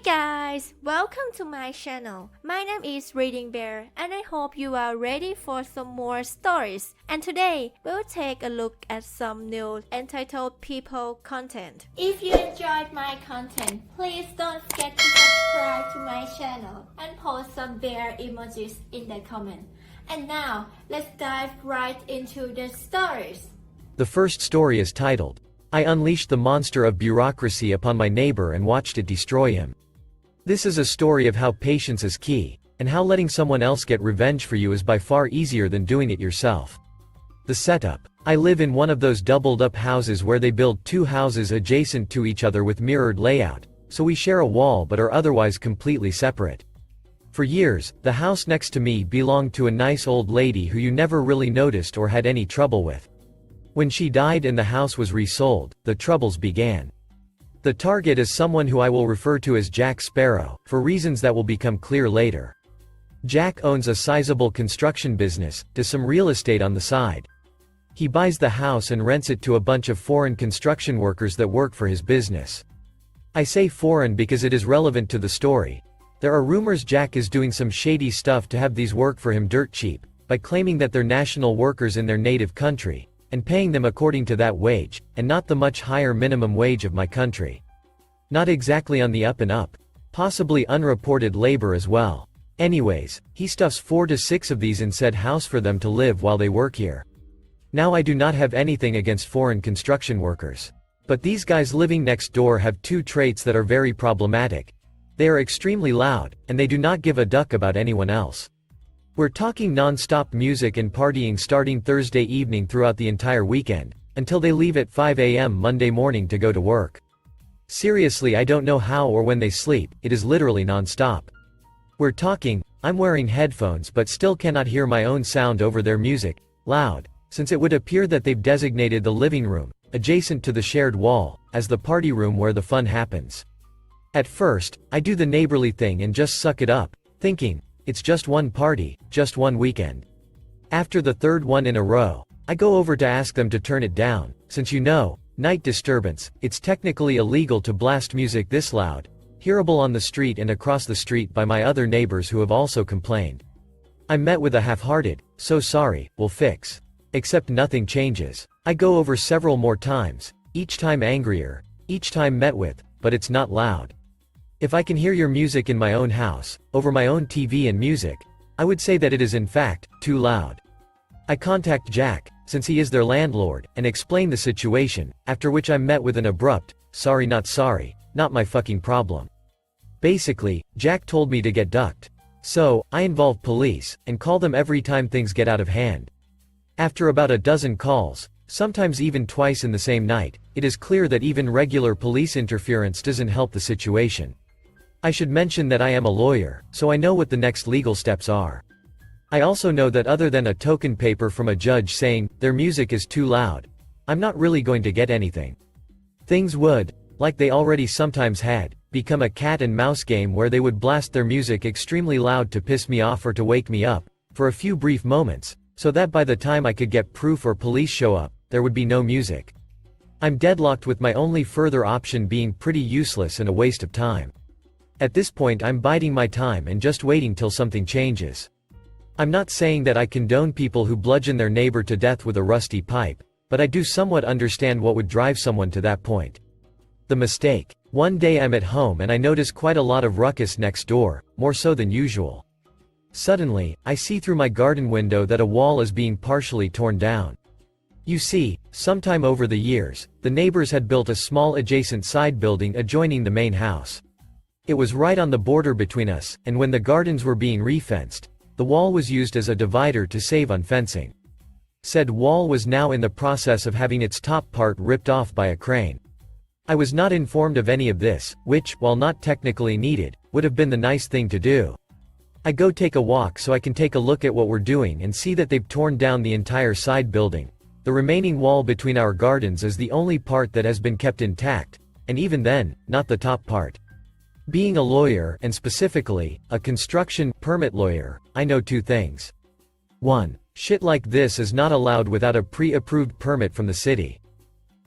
Guys, welcome to my channel. My name is ReadingBear and I hope you are ready for some more stories. And today, we'll take a look at some new entitled people content. If you enjoyed my content, please don't forget to subscribe to my channel and post some bear emojis in the comment. And now, let's dive right into the stories. The first story is titled, I unleashed the monster of bureaucracy upon my neighbor and watched it destroy him. This is a story of how patience is key, and how letting someone else get revenge for you is by far easier than doing it yourself. The setup. I live in one of those doubled-up houses where they build two houses adjacent to each other with mirrored layout, so we share a wall but are otherwise completely separate. For years, the house next to me belonged to a nice old lady who you never really noticed or had any trouble with. When she died and the house was resold, the troubles began. The target is someone who I will refer to as Jack Sparrow, for reasons that will become clear later. Jack owns a sizable construction business, does some real estate on the side. He buys the house and rents it to a bunch of foreign construction workers that work for his business. I say foreign because it is relevant to the story. There are rumors Jack is doing some shady stuff to have these work for him dirt cheap, by claiming that they're national workers in their native country, and paying them according to that wage, and not the much higher minimum wage of my country. Not exactly on the up and up. Possibly unreported labor as well. Anyways, he stuffs 4 to 6 of these in said house for them to live while they work here. Now I do not have anything against foreign construction workers. But these guys living next door have two traits that are very problematic. They are extremely loud, and they do not give a duck about anyone else. We're talking non-stop music and partying starting Thursday evening throughout the entire weekend, until they leave at 5 a.m. Monday morning to go to work. Seriously, I don't know how or when they sleep, it is literally non-stop. We're talking, I'm wearing headphones but still cannot hear my own sound over their music, loud, since it would appear that they've designated the living room, adjacent to the shared wall, as the party room where the fun happens. At first, I do the neighborly thing and just suck it up, thinking, it's just one party, just one weekend. After the third one in a row, I go over to ask them to turn it down, since night disturbance, it's technically illegal to blast music this loud, hearable on the street and across the street by my other neighbors who have also complained. I'm met with a half-hearted, so sorry, we'll fix. Except nothing changes. I go over several more times, each time angrier, each time met with, but it's not loud. If I can hear your music in my own house, over my own TV and music, I would say that it is in fact, too loud. I contact Jack, since he is their landlord, and explain the situation, after which I'm met with an abrupt, sorry not my fucking problem. Basically, Jack told me to get ducked. So, I involve police, and call them every time things get out of hand. After about a dozen calls, sometimes even twice in the same night, it is clear that even regular police interference doesn't help the situation. I should mention that I am a lawyer, so I know what the next legal steps are. I also know that other than a token paper from a judge saying, their music is too loud, I'm not really going to get anything. Things would, like they already sometimes had, become a cat and mouse game where they would blast their music extremely loud to piss me off or to wake me up, for a few brief moments, so that by the time I could get proof or police show up, there would be no music. I'm deadlocked with my only further option being pretty useless and a waste of time. At this point I'm biding my time and just waiting till something changes. I'm not saying that I condone people who bludgeon their neighbor to death with a rusty pipe, but I do somewhat understand what would drive someone to that point. The mistake. One day I'm at home and I notice quite a lot of ruckus next door, more so than usual. Suddenly, I see through my garden window that a wall is being partially torn down. You see, sometime over the years, the neighbors had built a small adjacent side building adjoining the main house. It was right on the border between us, and when the gardens were being refenced, the wall was used as a divider to save on fencing. Said wall was now in the process of having its top part ripped off by a crane. I was not informed of any of this, which, while not technically needed, would have been the nice thing to do. I go take a walk so I can take a look at what we're doing and see that they've torn down the entire side building. The remaining wall between our gardens is the only part that has been kept intact, and even then, not the top part. Being a lawyer, and specifically, a construction permit lawyer, I know two things. 1. Shit like this is not allowed without a pre-approved permit from the city.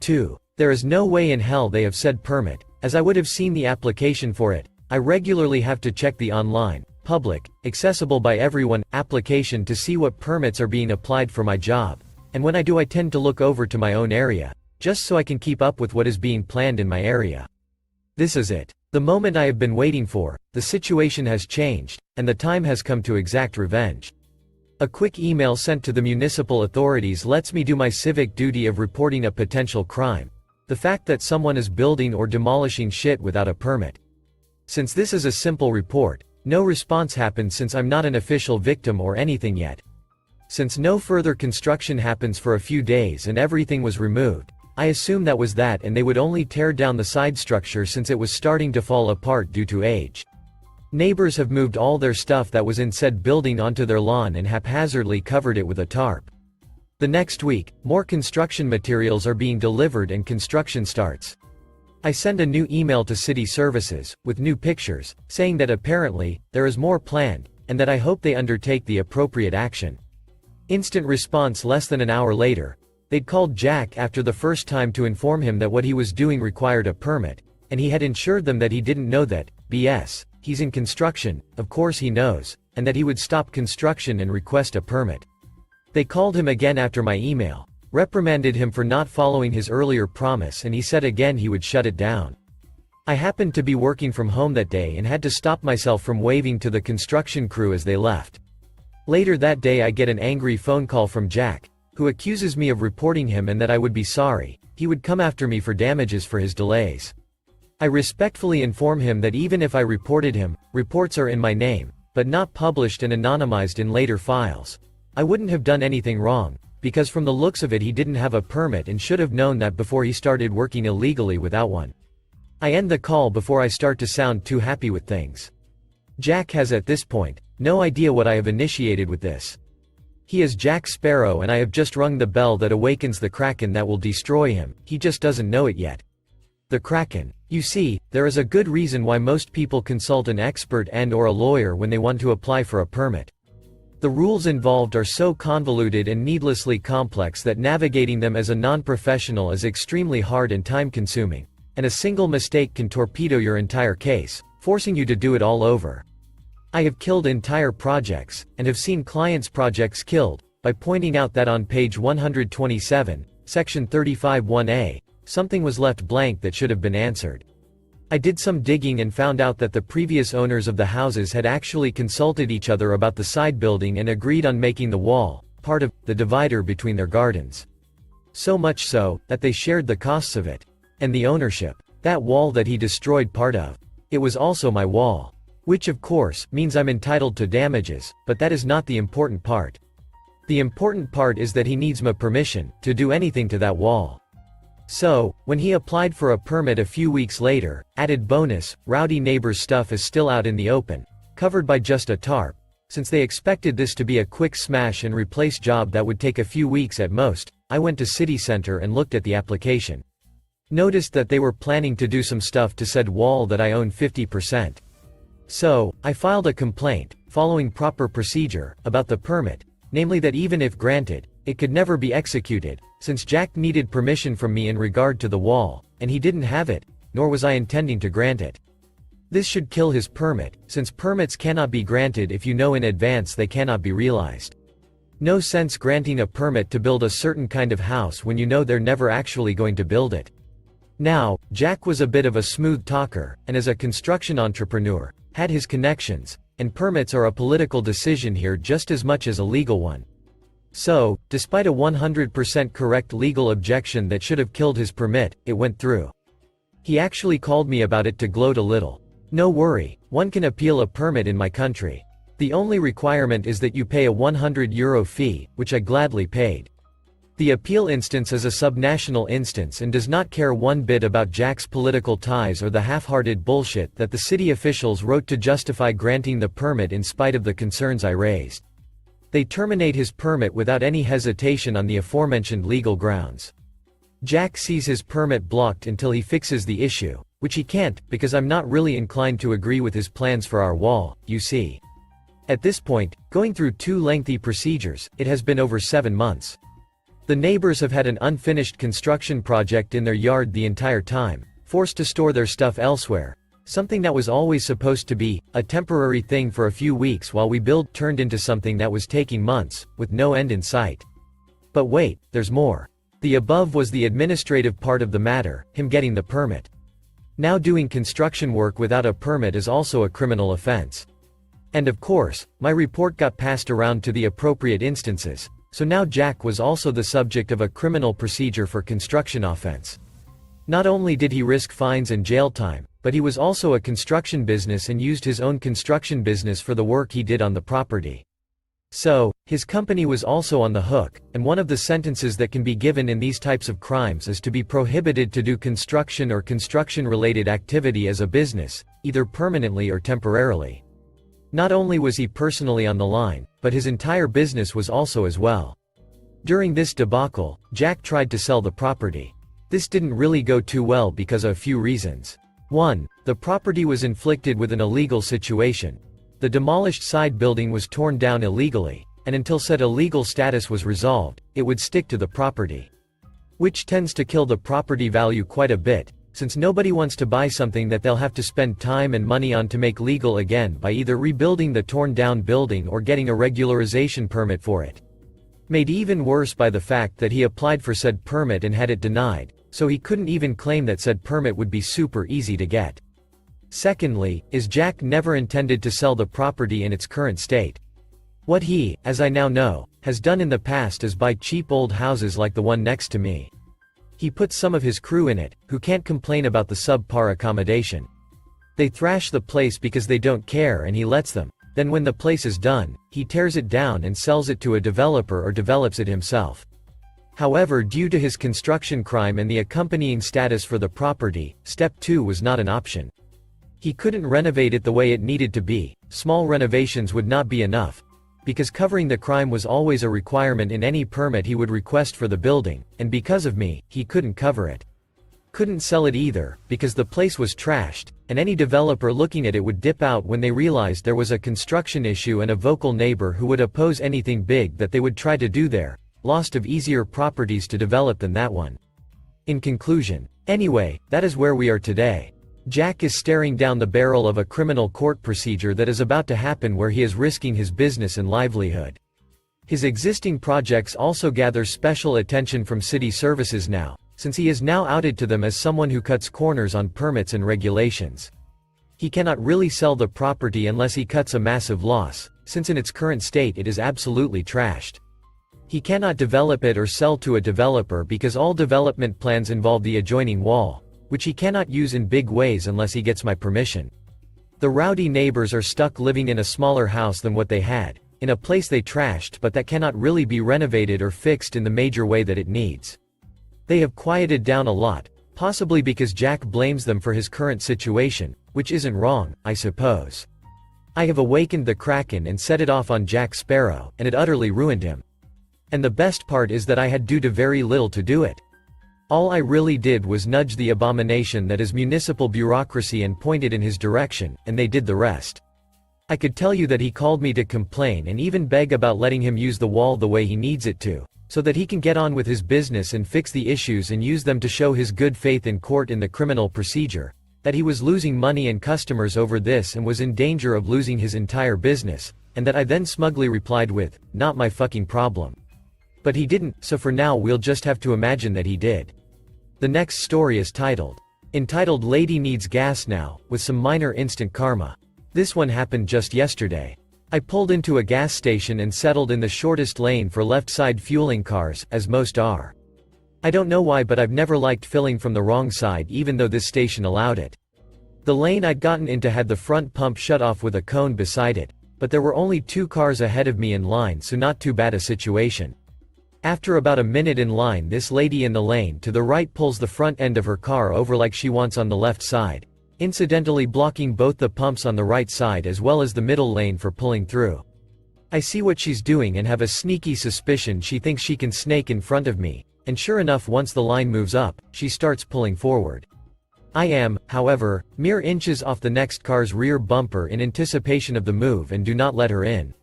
2. There is no way in hell they have said permit, as I would have seen the application for it, I regularly have to check the online, public, accessible by everyone, application to see what permits are being applied for my job, and when I do I tend to look over to my own area, just so I can keep up with what is being planned in my area. This is it. The moment I have been waiting for, the situation has changed, and the time has come to exact revenge. A quick email sent to the municipal authorities lets me do my civic duty of reporting a potential crime. The fact that someone is building or demolishing shit without a permit. Since this is a simple report, no response happened since I'm not an official victim or anything yet. Since no further construction happens for a few days and everything was removed, I assume that was that and they would only tear down the side structure since it was starting to fall apart due to age. Neighbors have moved all their stuff that was in said building onto their lawn and haphazardly covered it with a tarp. The next week, more construction materials are being delivered and construction starts. I send a new email to city services, with new pictures, saying that apparently, there is more planned, and that I hope they undertake the appropriate action. Instant response less than an hour later. They'd called Jack after the first time to inform him that what he was doing required a permit, and he had assured them that he didn't know that, BS, he's in construction, of course he knows, and that he would stop construction and request a permit. They called him again after my email, reprimanded him for not following his earlier promise, and he said again he would shut it down. I happened to be working from home that day and had to stop myself from waving to the construction crew as they left. Later that day I get an angry phone call from Jack, who accuses me of reporting him and that I would be sorry, he would come after me for damages for his delays. I respectfully inform him that even if I reported him, reports are in my name, but not published and anonymized in later files. I wouldn't have done anything wrong, because from the looks of it he didn't have a permit and should have known that before he started working illegally without one. I end the call before I start to sound too happy with things. Jack has at this point, no idea what I have initiated with this. He is Jack Sparrow and I have just rung the bell that awakens the Kraken that will destroy him, he just doesn't know it yet. The Kraken. You see, there is a good reason why most people consult an expert and/or a lawyer when they want to apply for a permit. The rules involved are so convoluted and needlessly complex that navigating them as a non-professional is extremely hard and time-consuming, and a single mistake can torpedo your entire case, forcing you to do it all over. I have killed entire projects, and have seen clients' projects killed, by pointing out that on page 127, section 35(1)(a), something was left blank that should have been answered. I did some digging and found out that the previous owners of the houses had actually consulted each other about the side building and agreed on making the wall, part of, the divider between their gardens. So much so, that they shared the costs of it. And the ownership. That wall that he destroyed part of. It was also my wall. Which of course, means I'm entitled to damages, but that is not the important part. The important part is that he needs my permission, to do anything to that wall. So, when he applied for a permit a few weeks later, added bonus, rowdy neighbors' stuff is still out in the open, covered by just a tarp, since they expected this to be a quick smash and replace job that would take a few weeks at most, I went to City Center and looked at the application. Noticed that they were planning to do some stuff to said wall that I own 50%. So, I filed a complaint, following proper procedure, about the permit, namely that even if granted, it could never be executed, since Jack needed permission from me in regard to the wall, and he didn't have it, nor was I intending to grant it. This should kill his permit, since permits cannot be granted if you know in advance they cannot be realized. No sense granting a permit to build a certain kind of house when you know they're never actually going to build it. Now, Jack was a bit of a smooth talker, and as a construction entrepreneur, had his connections, and permits are a political decision here just as much as a legal one. So, despite a 100% correct legal objection that should have killed his permit, it went through. He actually called me about it to gloat a little. No worry, one can appeal a permit in my country. The only requirement is that you pay a €100 fee, which I gladly paid. The appeal instance is a subnational instance and does not care one bit about Jack's political ties or the half-hearted bullshit that the city officials wrote to justify granting the permit in spite of the concerns I raised. They terminate his permit without any hesitation on the aforementioned legal grounds. Jack sees his permit blocked until he fixes the issue, which he can't, because I'm not really inclined to agree with his plans for our wall, you see. At this point, going through 2 lengthy procedures, it has been over 7 months. The neighbors have had an unfinished construction project in their yard the entire time, forced to store their stuff elsewhere, Something that was always supposed to be a temporary thing for a few weeks while we build turned into something that was taking months, with no end in sight. But wait, there's more. The above was the administrative part of the matter, him getting the permit. Now doing construction work without a permit is also a criminal offense. And of course, my report got passed around to the appropriate instances, so now Jack was also the subject of a criminal procedure for construction offense. Not only did he risk fines and jail time, but he was also a construction business and used his own construction business for the work he did on the property. So, his company was also on the hook, and one of the sentences that can be given in these types of crimes is to be prohibited to do construction or construction-related activity as a business, either permanently or temporarily. Not only was he personally on the line, but his entire business was also as well. During this debacle, Jack tried to sell the property. This didn't really go too well because of a few reasons. 1. The property was inflicted with an illegal situation. The demolished side building was torn down illegally, and until said illegal status was resolved, it would stick to the property. Which tends to kill the property value quite a bit, since nobody wants to buy something that they'll have to spend time and money on to make legal again by either rebuilding the torn down building or getting a regularization permit for it. Made even worse by the fact that he applied for said permit and had it denied, so he couldn't even claim that said permit would be super easy to get. Secondly, Jack never intended to sell the property in its current state. What he, as I now know, has done in the past is buy cheap old houses like the one next to me. He puts some of his crew in it, who can't complain about the subpar accommodation. They thrash the place because they don't care and he lets them. Then when the place is done, he tears it down and sells it to a developer or develops it himself. However, due to his construction crime and the accompanying status for the property, step 2 was not an option. He couldn't renovate it the way it needed to be, small renovations would not be enough, because covering the crime was always a requirement in any permit he would request for the building, and because of me, he couldn't cover it. Couldn't sell it either, because the place was trashed, and any developer looking at it would dip out when they realized there was a construction issue and a vocal neighbor who would oppose anything big that they would try to do there. Lost of easier properties to develop than that one. In conclusion, anyway, that is where we are today. Jack is staring down the barrel of a criminal court procedure that is about to happen where he is risking his business and livelihood. His existing projects also gather special attention from city services now, since he is now outed to them as someone who cuts corners on permits and regulations. He cannot really sell the property unless he cuts a massive loss, since in its current state it is absolutely trashed. He cannot develop it or sell to a developer because all development plans involve the adjoining wall, which he cannot use in big ways unless he gets my permission. The rowdy neighbors are stuck living in a smaller house than what they had, in a place they trashed but that cannot really be renovated or fixed in the major way that it needs. They have quieted down a lot, possibly because Jack blames them for his current situation, which isn't wrong, I suppose. I have awakened the Kraken and set it off on Jack Sparrow, and it utterly ruined him. And the best part is that I had due to very little to do it. All I really did was nudge the abomination that is municipal bureaucracy and point it in his direction, and they did the rest. I could tell you that he called me to complain and even beg about letting him use the wall the way he needs it to, so that he can get on with his business and fix the issues and use them to show his good faith in court in the criminal procedure, that he was losing money and customers over this and was in danger of losing his entire business, and that I then smugly replied with, "Not my fucking problem." But he didn't, so for now we'll just have to imagine that he did. The next story is entitled Lady Needs Gas Now, with some minor instant karma. This one happened just yesterday. I pulled into a gas station and settled in the shortest lane for left-side fueling cars, as most are. I don't know why, but I've never liked filling from the wrong side even though this station allowed it. The lane I'd gotten into had the front pump shut off with a cone beside it, but there were only 2 cars ahead of me in line, so not too bad a situation. After about a minute in line, this lady in the lane to the right pulls the front end of her car over like she wants on the left side, incidentally blocking both the pumps on the right side as well as the middle lane for pulling through. I see what she's doing and have a sneaky suspicion she thinks she can snake in front of me, and sure enough, once the line moves up, she starts pulling forward. I am, however, mere inches off the next car's rear bumper in anticipation of the move and do not let her in.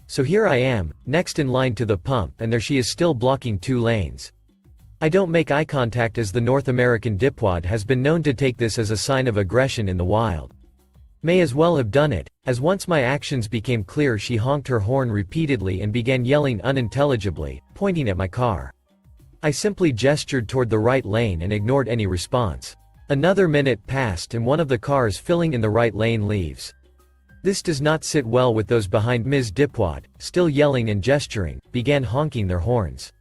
So here I am, next in line to the pump, and there she is still blocking 2 lanes. I don't make eye contact as the North American dipwad has been known to take this as a sign of aggression in the wild. May as well have done it, as once my actions became clear she honked her horn repeatedly and began yelling unintelligibly, pointing at my car. I simply gestured toward the right lane and ignored any response. Another minute passed and one of the cars filling in the right lane leaves. This does not sit well with those behind Ms. Dipwad, still yelling and gesturing, began honking their horns.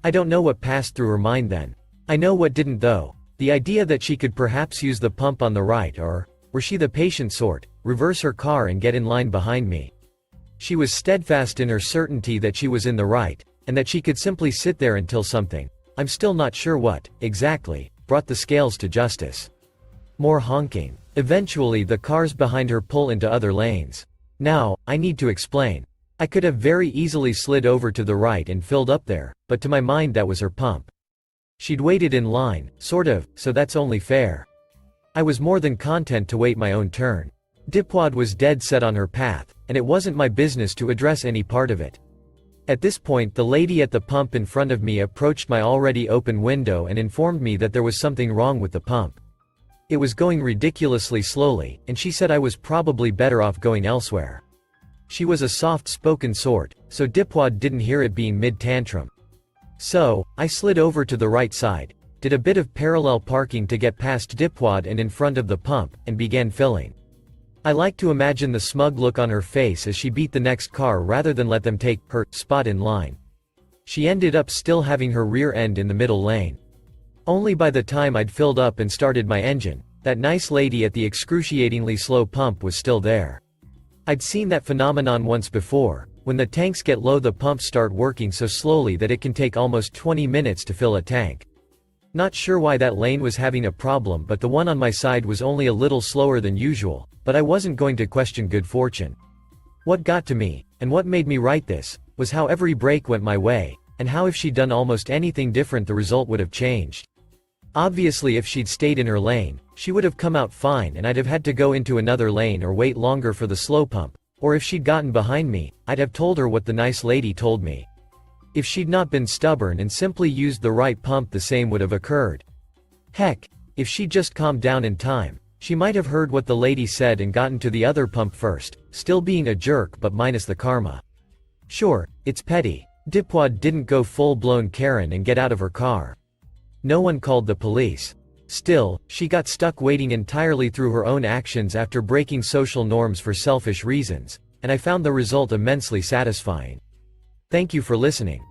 I don't know what passed through her mind then. I know what didn't though. The idea that she could perhaps use the pump on the right or, were she the patient sort, reverse her car and get in line behind me. She was steadfast in her certainty that she was in the right, and that she could simply sit there until something, I'm still not sure what, exactly, brought the scales to justice. More honking. Eventually the cars behind her pull into other lanes. Now, I need to explain. I could have very easily slid over to the right and filled up there, but to my mind that was her pump. She'd waited in line, sort of, so that's only fair. I was more than content to wait my own turn. Dipwad was dead set on her path, and it wasn't my business to address any part of it. At this point the lady at the pump in front of me approached my already open window and informed me that there was something wrong with the pump. It was going ridiculously slowly, and she said I was probably better off going elsewhere. She was a soft-spoken sort, so Dipwad didn't hear it being mid-tantrum. So, I slid over to the right side, did a bit of parallel parking to get past Dipwad and in front of the pump, and began filling. I like to imagine the smug look on her face as she beat the next car rather than let them take her spot in line. She ended up still having her rear end in the middle lane. Only by the time I'd filled up and started my engine, that nice lady at the excruciatingly slow pump was still there. I'd seen that phenomenon once before. When the tanks get low the pumps start working so slowly that it can take almost 20 minutes to fill a tank. Not sure why that lane was having a problem, but the one on my side was only a little slower than usual, but I wasn't going to question good fortune. What got to me, and what made me write this, was how every break went my way, and how if she'd done almost anything different the result would have changed. Obviously if she'd stayed in her lane, she would have come out fine and I'd have had to go into another lane or wait longer for the slow pump, or if she'd gotten behind me, I'd have told her what the nice lady told me. If she'd not been stubborn and simply used the right pump the same would have occurred. Heck, if she'd just calmed down in time, she might have heard what the lady said and gotten to the other pump first, still being a jerk but minus the karma. Sure, it's petty. Dipwad didn't go full-blown Karen and get out of her car. No one called the police. Still, she got stuck waiting entirely through her own actions after breaking social norms for selfish reasons, and I found the result immensely satisfying. Thank you for listening.